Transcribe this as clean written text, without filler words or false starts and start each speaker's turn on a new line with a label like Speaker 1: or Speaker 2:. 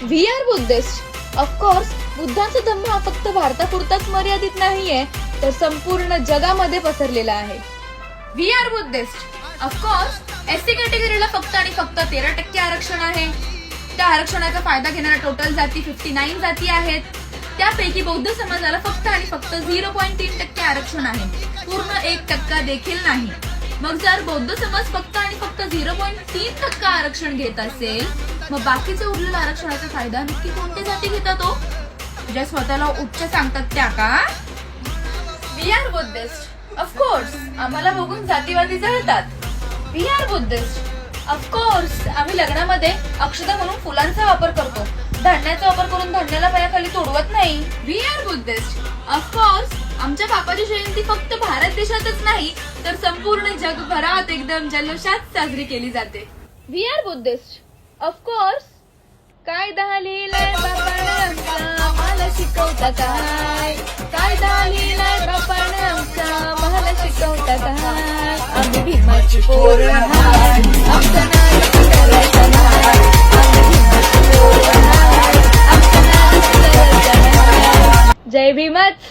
Speaker 1: We are Buddhist. Of course बुद्धांचा धम्म हा फक्त भारतापुरताच मर्यादित नाहीये, तर संपूर्ण जगामध्ये पसरलेला आहे. We are Buddhist. Of course SC कॅटेगरीला फक्त आणि फक्त 13% आरक्षण आहे. त्या आरक्षणाचा फायदा घेणाऱ्या टोटल जाती 59 जाती आहेत. त्यापैकी बौद्ध समाजाला फक्त आणि फक्त 0.3% आरक्षण आहे, पूर्ण 1% देखील नाही. मग जर बौद्ध समाज फक्त आणि फक्त 0.3% आरक्षण घेत असेल, मग बाकीचे उरलेल्या आरक्षणाचा फायदा नक्की कोणत्या जाती घेतात? ज्या स्वतःला उच्च सांगतात त्या का? We are Buddhist. ऑफकोर्स आम्हाला बघून जातीवादी जळतात. We are Buddhist. ऑफकोर्स आम्ही लग्नामध्ये अक्षता म्हणून फुलांचा वापर करतो, धान्याचा वापर करून धान्याला पायाखाली तोडवत नाही. We are Buddhist. ऑफकोर्स आमच्या बापाची जयंती फक्त भारत देशातच नाही, तर संपूर्ण जगभरात एकदम जल्लोषात साजरी केली जाते. We are Buddhist. ऑफकोर्स कायदा लिहिलाय बापानं आमचा, मला शिकवता काय? कायदा लिहिलाय बापानं आमचा, मला शिकवता काय? आम्ही भीमाची पोरं हाय, आमचं नाव करायचं नाही. आम्ही भीमाची पोरं हाय, आमचं नाव करायचं नाही. जय भीमच.